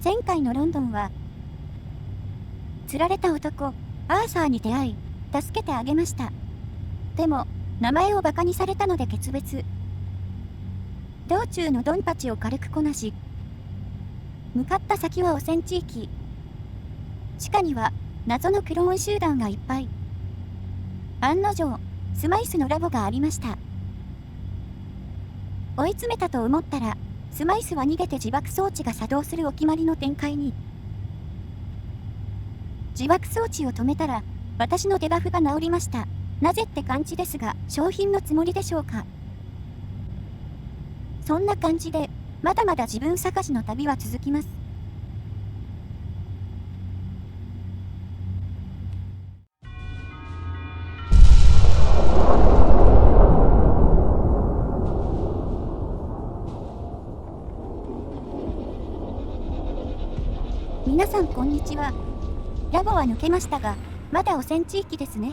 前回のロンドンは、釣られた男、アーサーに出会い、助けてあげました。でも、名前をバカにされたので決別。道中のドンパチを軽くこなし、向かった先は汚染地域。地下には、謎のクローン集団がいっぱい。案の定、スマイスのラボがありました。追い詰めたと思ったら、スマイスは逃げて自爆装置が作動するお決まりの展開に。自爆装置を止めたら、私のデバフが治りました。なぜって感じですが、商品のつもりでしょうか。そんな感じで、まだまだ自分探しの旅は続きます。皆さんこんにちは。ラボは抜けましたが、まだ汚染地域ですね。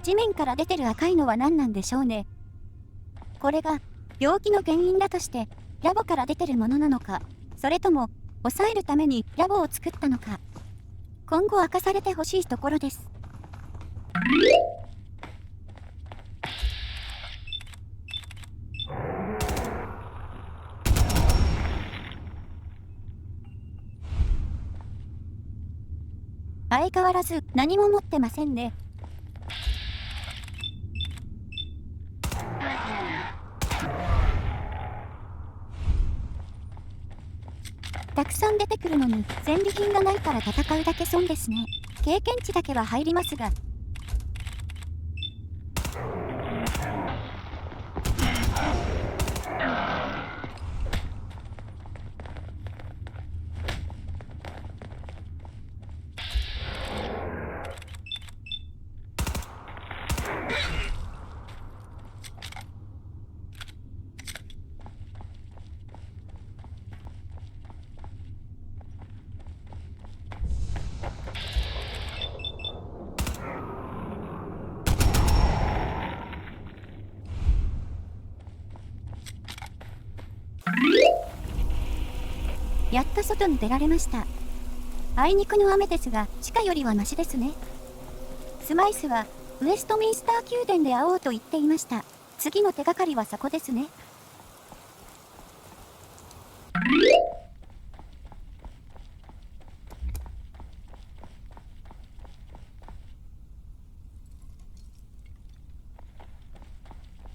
地面から出てる赤いのは何なんでしょうね。これが病気の原因だとしてラボから出てるものなのか、それとも抑えるためにラボを作ったのか、今後明かされてほしいところです。相変わらず何も持ってませんね。たくさん出てくるのに戦利品がないから戦うだけ損ですね。経験値だけは入りますが。やっと外に出られました。あいにくの雨ですが、地下よりはマシですね。スマイスは、ウェストミンスター宮殿で会おうと言っていました。次の手がかりはそこですね。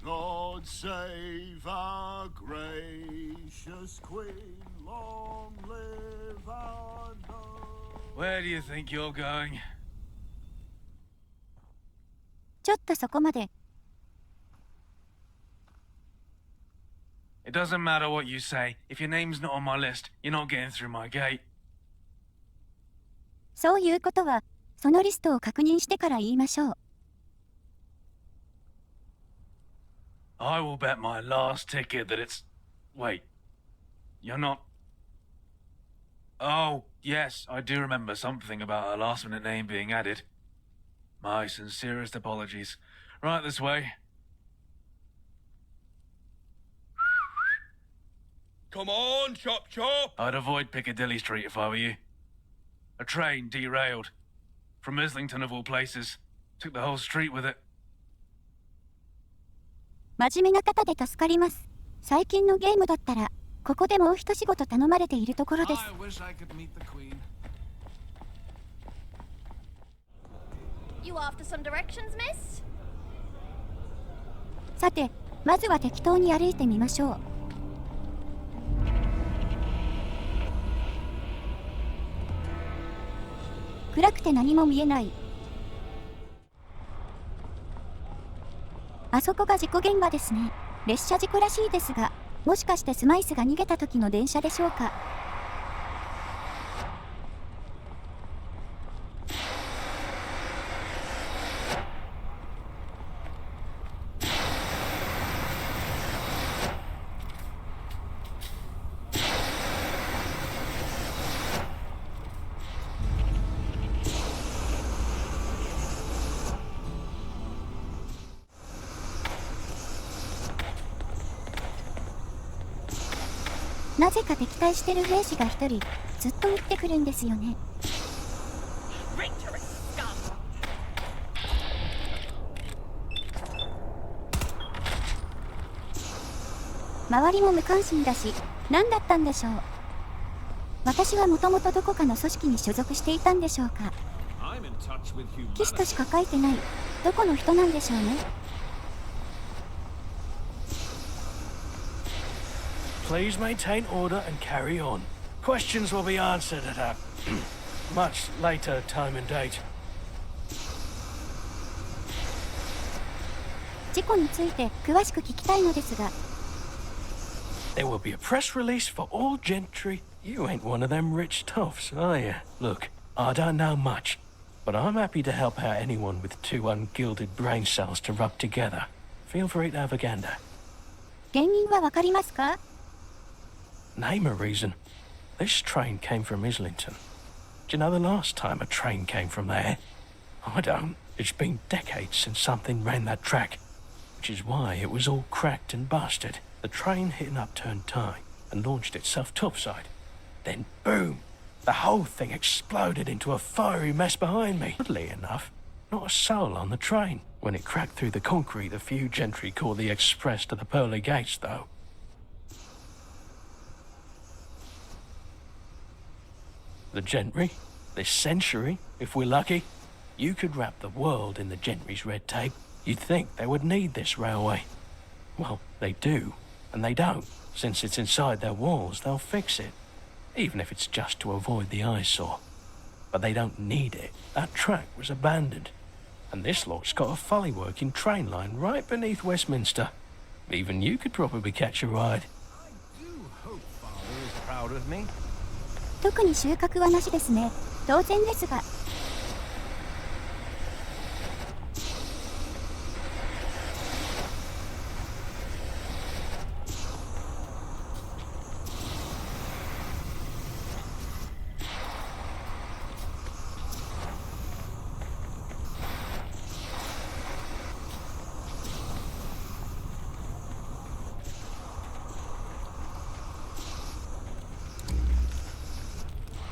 God save our gracious Queen, long live our Lord. Where do you think you're going? ちょっとそこまで。It doesn't matter what you say. If your name's not on my list, you're not getting through my gate. そういうことは、そのリストを確認してから言いましょう。I will bet my last ticket that it's... Wait. You're not... Oh, yes, I do remember something about a last-minute name being added. My sincerest apologies. Right this way. Come on, chop chop! I'd avoid Piccadilly Street if I were you. A train derailed. From Islington of all places. Took the whole street with it. 真面目な方で助かります。最近のゲームだったら、ここでもう一仕事頼まれているところです。さて、まずは適当に歩いてみましょう。暗くて何も見えない。あそこが事故現場ですね。列車事故らしいですが、もしかしてスマイスが逃げた時の電車でしょうか。なぜか敵対してる兵士が一人ずっと撃ってくるんですよね。周りも無関心だし、何だったんでしょう。私はもともとどこかの組織に所属していたんでしょうか。騎士としか書いてない、どこの人なんでしょうね。Please maintain order and carry on. Questions will be answered at a much later time and date. 事故について詳しく聞きたいのですが。There will be a press release for all gentry. You ain't one of them rich toffs, are you? Look, I don't know much, but I'm happy to help out anyone with two ungilded brain cells to rub together. Feel free to have a gander. 原因はわかりますか？ Name a reason. This train came from Islington. Do you know the last time a train came from there? I don't. It's been decades since something ran that track, which is why it was all cracked and busted. The train hit an upturned tie and launched itself topside. Then boom! The whole thing exploded into a fiery mess behind me. Oddly enough, not a soul on the train. When it cracked through the concrete, a few gentry caught the express to the pearly gates, though. The gentry? This century, if we're lucky? You could wrap the world in the gentry's red tape. You'd think they would need this railway. Well, they do, and they don't. Since it's inside their walls, they'll fix it. Even if it's just to avoid the eyesore. But they don't need it. That track was abandoned. And this lot's got a fully working train line right beneath Westminster. Even you could probably catch a ride. I do hope Father is proud of me. 特に収穫はなしですね。当然ですが。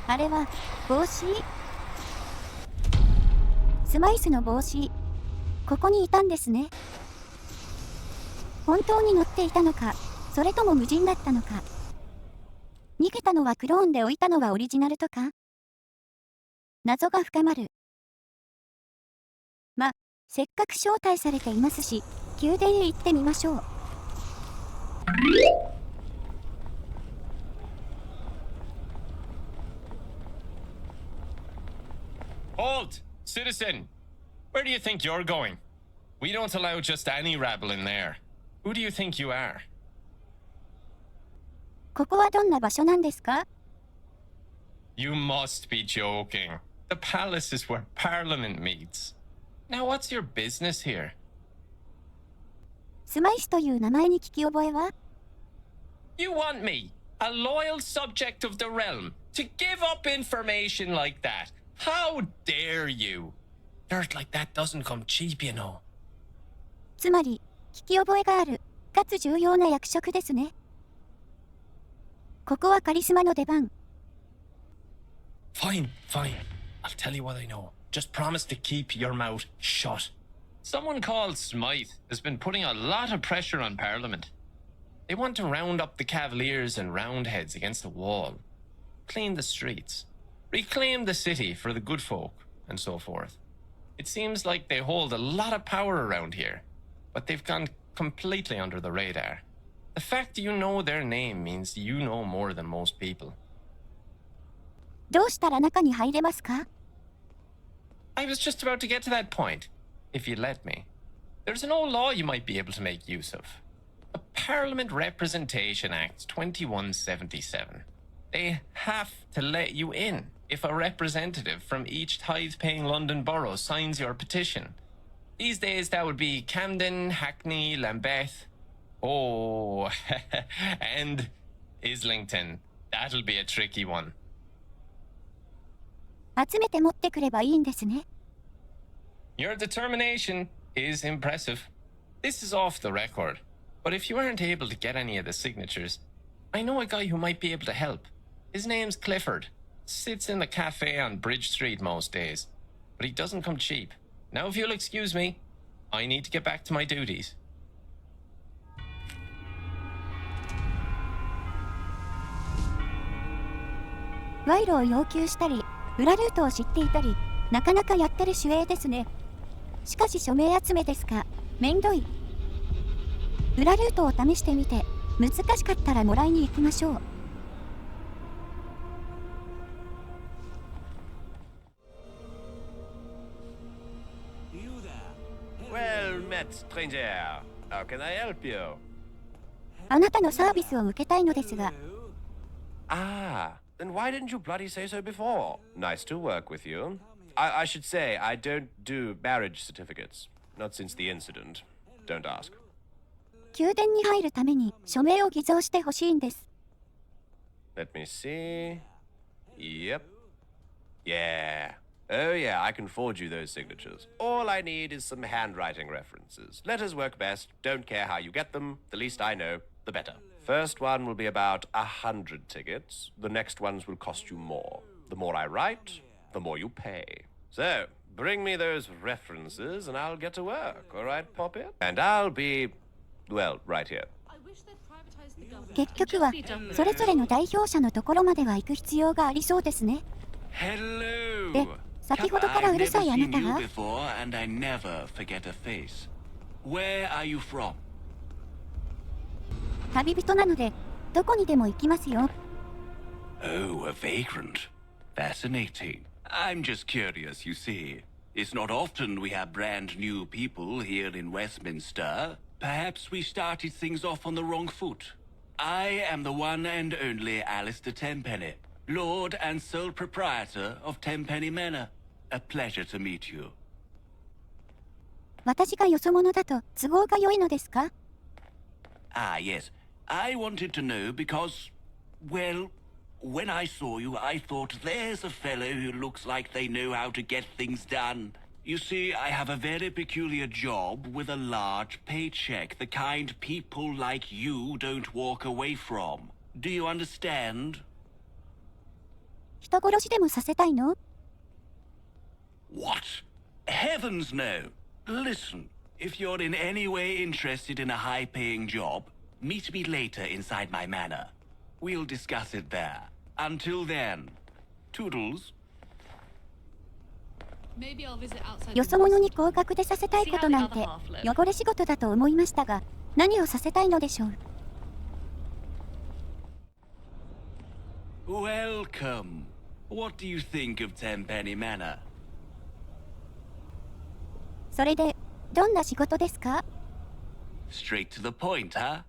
あれは帽子？スマイスの帽子。ここにいたんですね。本当に乗っていたのか、それとも無人だったのか。逃げたのはクローンで置いたのはオリジナルとか。謎が深まる。ま、せっかく招待されていますし、宮殿へ行ってみましょう。Halt! Citizen! Where do you think you're going? We don't allow just any rabble in there. Who do you think you are? ここはどんな場所なんですか？ You must be joking. The palace is where Parliament meets. Now what's your business here? スマイスという名前に聞き覚えは？ You want me, a loyal subject of the realm, to give up information like that? How dare you? Dirt like that doesn't come cheap, you know. つまり、聞き覚えがある、かつ重要な役職ですね。ここはカリスマの出番。Fine, fine. I'll tell you what I know. Just promise to keep your mouth shut. Someone called Smythe has been putting a lot of pressure on Parliament. They want to round up the Cavaliers and Roundheads against the wall, clean the streets, reclaim the city for the good folk, and so forth. It seems like they hold a lot of power around here, but they've gone completely under the radar. The fact you know their name means you know more than most people. どうしたら中に入れますか？ I was just about to get to that point, if you'd let me. There's an old law you might be able to make use of. The Parliament Representation Act 2177. They have to let you in if a representative from each tithe-paying London borough signs your petition. These days that would be Camden, Hackney, Lambeth. Oh, and Islington. That'll be a tricky one. 集めて持ってくればいいんですね。Your determination is impressive. This is off the record, but if you aren't able to get any of the signatures, I know a guy who might be able to help. His name's Clifford. Sits in the cafe on Bridge Street most days. But he doesn't come cheap. Now if you'll excuse me, I need to get back to my duties. 賄賂を要求したり、裏ルートを知っていたり、なかなかやってる守衛ですね。しかし署名集めですか、めんどい。裏ルートを試してみて、難しかったらもらいに行きましょう。Well met, stranger. How can I help you? あなたのサービスを受けたいのですが、Ah, then why didn't you bloody say so before? Nice to work with you. I should say, I don't do marriage certificates. Not since the incident. Don't ask. 宮殿に入るために署名を偽造してほしいんです。Let me see. Yep. Yeah. Oh yeah, I can forge you those signatures. All I need is some handwriting references. Letters work best. Don't care how you get them. The least I know, the better. First one will be about 100 tickets. The next ones will cost you more. The more I write, the more you pay. So, bring me those references and I'll get to work. All right, Poppet? And I'll be, well, right here. 結局はそれぞれの代表者のところまでは行く必要がありそうですね。 Hello. で、先ほどからうるさいあなた I've never seen は you before, and I never forget a face. Where are you from? 旅人なのでどこにでも行きますよ。 Oh, a vagrant. Fascinating. I'm just curious, you see. It's not often we have brand new people here in Westminster. Perhaps we started things off on the wrong foot. I am the one and only Alistair Tenpenny, Lord and sole proprietor of Tenpenny Manor. A pleasure to meet you. 私がよそ者だと都合が良いのですか？ Ah, yes. I wanted to know because, well, when I saw you, I thought there's a fellow who looks like they know how to get things done. You see, I have a very peculiar job with a large paycheck, the kind people like you don't walk away from. Do you understand? 人殺しでもさせたいの？ What? Heavens no! Listen, if you're in any way interested in a high-paying job, meet me later inside my manor. We'll discuss it there. Until then, toodles. よそ者に高額でさせたいことなんて汚れ仕事だと思いましたが、何をさせたいのでしょう。 Welcome. What do you think of Tenpenny Manor? それでどんな仕事ですか？ Straight to the point, huh?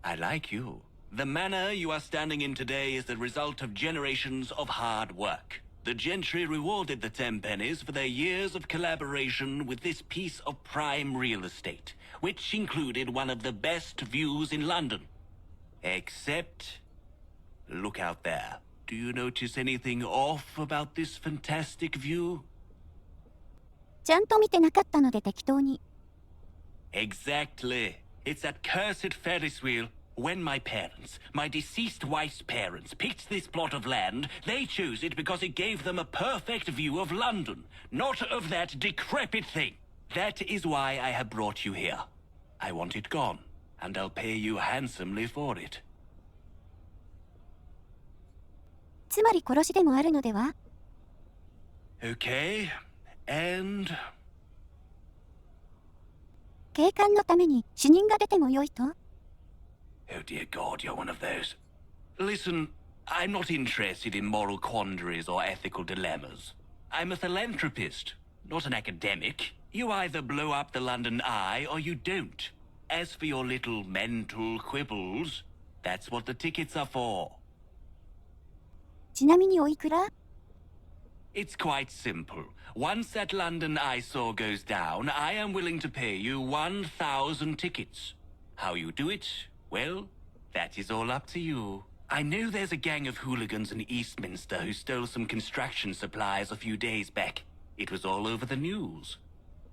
I like you. The manor you are standing in today is the result of generations of hard work. The gentry rewarded the Tenpennies for their years of collaboration with this piece of prime real estate, which included one of the best views in London. Except, look out there. Do you notice anything off about this fantastic view? ちゃんと見てなかったので適当に。 Exactly. It's that cursed Ferris wheel. When my parents, my deceased wife's parents, picked this plot of land, they chose it because it gave them a perfect view of London, not of that decrepit thing. That is why I have brought you here. I want it gone, and I'll pay you handsomely for it. つまり殺しでもあるのでは？ Okay, and... 警官のために死人が出てもよいと？ Oh dear God, you're one of those. Listen, I'm not interested in moral quandaries or ethical dilemmas. I'm a philanthropist, not an academic. You either blow up the London Eye or you don't. As for your little mental quibbles, that's what the tickets are for. ちなみにおいくら？ It's quite simple. Once that London eyesore goes down, I am willing to pay you 1,000 tickets. How you do it? Well, that is all up to you. I know there's a gang of hooligans in Eastminster who stole some construction supplies a few days back. It was all over the news.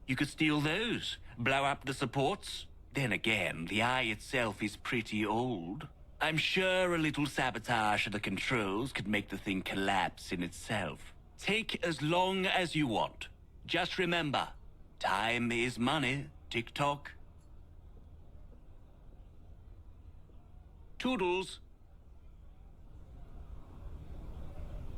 You could steal those, blow up the supports. Then again, the eye itself is pretty old. I'm sure a little sabotage of the controls could make the thing collapse in itself. Take as long as you want. Just remember, time is money, tick-tock. Toodles.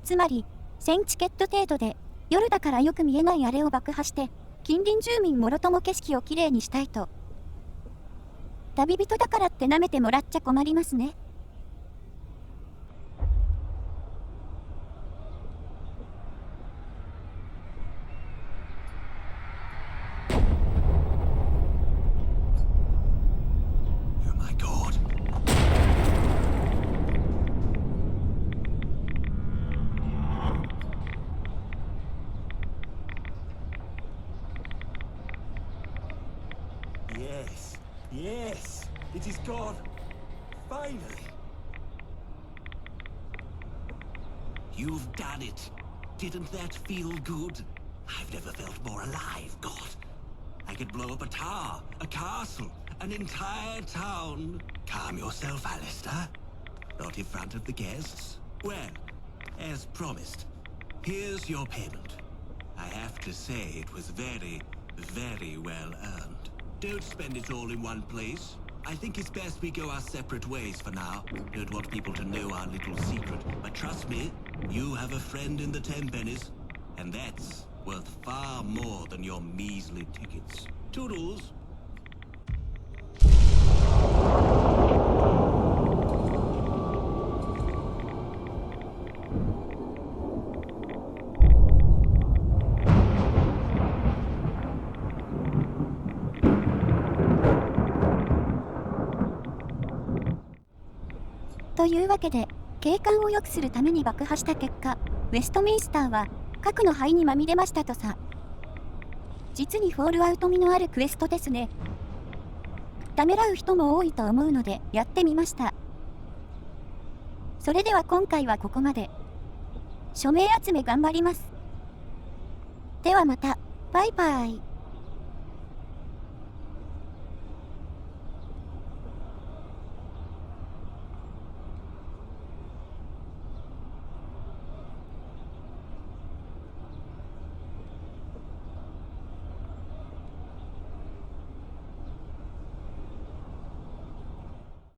つまり、1000チケット程度で、夜だからよく見えないあれを爆破して、近隣住民もろとも景色をきれいにしたいと。旅人だからって舐めてもらっちゃ困りますね。Oh my god. Yes, yes, it is gone. Finally. You've done it. Didn't that feel good? I've never felt more alive, God. I could blow up a tower, a castle, an entire town. Calm yourself, Alistair. Not in front of the guests. Well, as promised, here's your payment. I have to say it was very, very well earned. Don't spend it all in one place. I think it's best we go our separate ways for now. Don't want people to know our little secret. But trust me, you have a friend in the Tenpennies. And that's worth far more than your measly tickets. Toodles. というわけで、景観を良くするために爆破した結果、ウェストミンスターは核の灰にまみれましたとさ。実にフォールアウト味のあるクエストですね。ためらう人も多いと思うのでやってみました。それでは今回はここまで。署名集め頑張ります。ではまた、バイバイ。